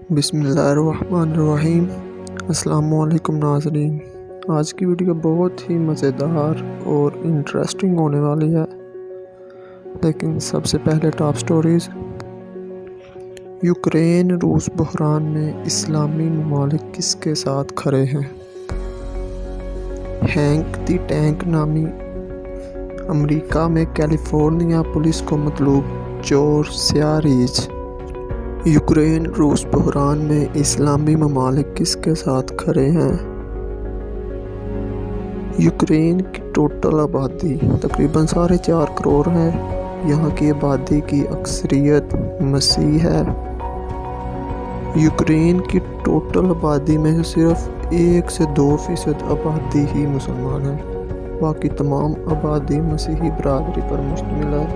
بسم اللہ الرحمن الرحیم۔ السلام علیکم ناظرین، آج کی ویڈیو بہت ہی مزیدار اور انٹرسٹنگ ہونے والی ہے، لیکن سب سے پہلے ٹاپ سٹوریز۔ یوکرین روس بحران میں اسلامی ممالک کس کے ساتھ کھڑے ہیں؟ ہینک دی ٹینک نامی امریکہ میں کیلیفورنیا پولیس کو مطلوب چور سیاہ ریچھ۔ یوکرین روس بحران میں اسلامی ممالک کس کے ساتھ کھڑے ہیں؟ یوکرین کی ٹوٹل آبادی تقریباً 4.5 کروڑ ہے۔ یہاں کی آبادی کی اکثریت مسیحی ہے۔ یوکرین کی ٹوٹل آبادی میں صرف 1 سے 2% آبادی ہی مسلمان ہے، باقی تمام آبادی مسیحی برادری پر مشتمل ہے۔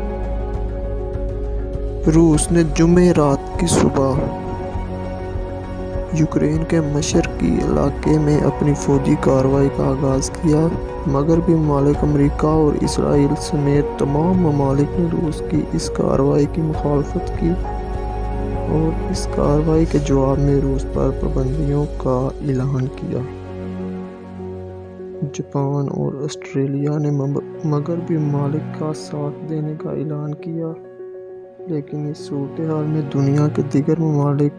روس نے جمعرات کی صبح یوکرین کے مشرقی علاقے میں اپنی فوجی کارروائی کا آغاز کیا۔ مغربی ممالک امریکہ اور اسرائیل سمیت تمام ممالک نے روس کی اس کارروائی کی مخالفت کی اور اس کارروائی کے جواب میں روس پر پابندیوں کا اعلان کیا۔ جاپان اور آسٹریلیا نے مغربی ممالک کا ساتھ دینے کا اعلان کیا، لیکن اس صورتحال میں دنیا کے دیگر ممالک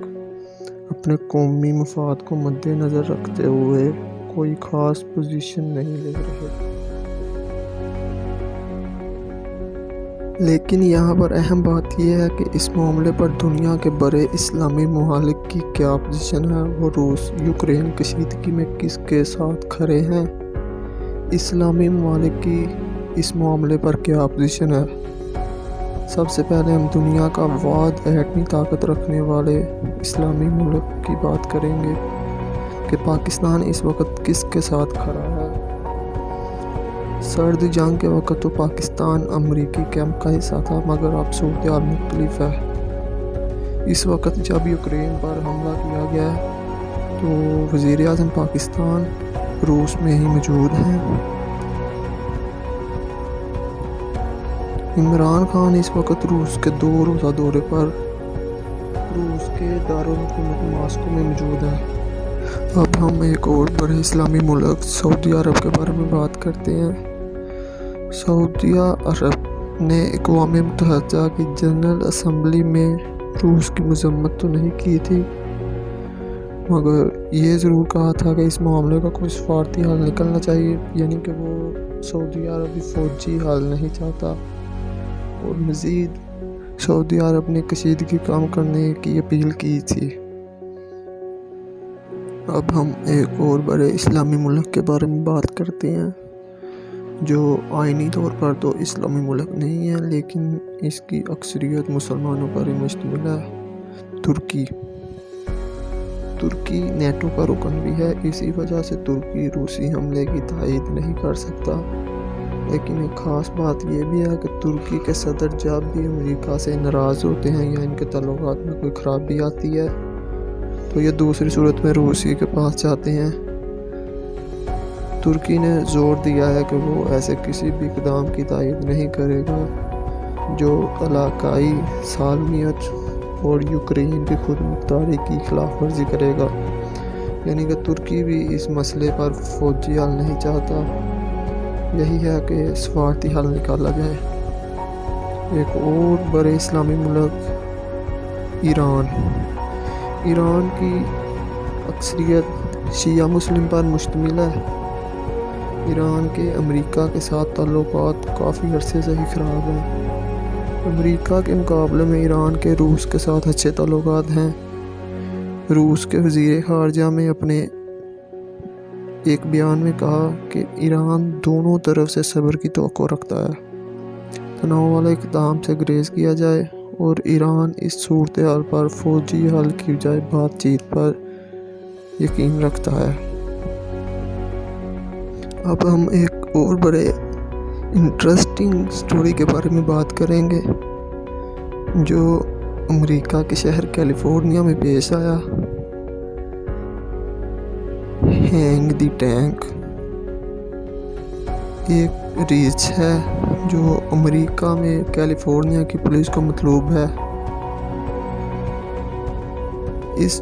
اپنے قومی مفاد کو مد نظر رکھتے ہوئے کوئی خاص پوزیشن نہیں لے رہے۔ لیکن یہاں پر اہم بات یہ ہے کہ اس معاملے پر دنیا کے بڑے اسلامی ممالک کی کیا پوزیشن ہے، وہ روس یوکرین کشیدگی میں کس کے ساتھ کھڑے ہیں۔ اسلامی ممالک کی اس معاملے پر کیا پوزیشن ہے؟ سب سے پہلے ہم دنیا کا واحد ایٹمی طاقت رکھنے والے اسلامی ملک کی بات کریں گے کہ پاکستان اس وقت کس کے ساتھ کھڑا ہے۔ سرد جنگ کے وقت تو پاکستان امریکی کیمپ کا حصہ تھا، مگر اب صورتحال مختلف ہے۔ اس وقت جب یوکرین پر حملہ کیا گیا ہے تو وزیر اعظم پاکستان روس میں ہی موجود ہیں۔ عمران خان اس وقت روس کے 2 روزہ دورے پر روس کے دارالحکومت ماسکو میں موجود ہے۔ اب ہم ایک اور بڑے اسلامی ملک سعودی عرب کے بارے میں بات کرتے ہیں۔ سعودی عرب نے اقوام متحدہ کی جنرل اسمبلی میں روس کی مذمت تو نہیں کی تھی، مگر یہ ضرور کہا تھا کہ اس معاملے کا کوئی سفارتی حل نکلنا چاہیے، یعنی کہ وہ سعودی عرب فوجی حل نہیں چاہتا، اور مزید سعودی عرب نے کشیدگی کم کرنے کی اپیل کی تھی۔ اب ہم ایک اور بڑے اسلامی ملک کے بارے میں بات کرتے ہیں جو آئینی طور پر تو اسلامی ملک نہیں ہے، لیکن اس کی اکثریت مسلمانوں پر ہی مشتمل ہے۔ ترکی نیٹو کا رکن بھی ہے، اسی وجہ سے ترکی روسی حملے کی تائید نہیں کر سکتا۔ لیکن ایک خاص بات یہ بھی ہے کہ ترکی کے صدر جب بھی امریکہ سے ناراض ہوتے ہیں یا ان کے تعلقات میں کوئی خرابی آتی ہے تو یہ دوسری صورت میں روسی کے پاس جاتے ہیں۔ ترکی نے زور دیا ہے کہ وہ ایسے کسی بھی اقدام کی تائید نہیں کرے گا جو علاقائی سالمیت اور یوکرین کی خود مختاری کی خلاف ورزی کرے گا، یعنی کہ ترکی بھی اس مسئلے پر فوجی حل نہیں چاہتا۔ یہی ہے کہ سفارتی حل نکالا جائے۔ ایک اور بڑے اسلامی ملک ایران کی اکثریت شیعہ مسلم پر مشتمل ہے۔ ایران کے امریکہ کے ساتھ تعلقات کافی عرصے سے ہی خراب ہیں۔ امریکہ کے مقابلے میں ایران کے روس کے ساتھ اچھے تعلقات ہیں۔ روس کے وزیر خارجہ نے اپنے ایک بیان میں کہا کہ ایران دونوں طرف سے صبر کی توقع رکھتا ہے، تناؤ والے اقدام سے گریز کیا جائے، اور ایران اس صورتحال پر فوجی حل کی بجائے بات چیت پر یقین رکھتا ہے۔ اب ہم ایک اور بڑے انٹرسٹنگ سٹوری کے بارے میں بات کریں گے جو امریکہ کے شہر کیلیفورنیا میں پیش آیا۔ ہینک دی ٹینک ایک ریچھ ہے جو امریکہ میں کیلیفورنیا کی پولیس کو مطلوب ہے۔ اس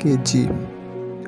kg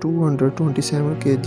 227 kg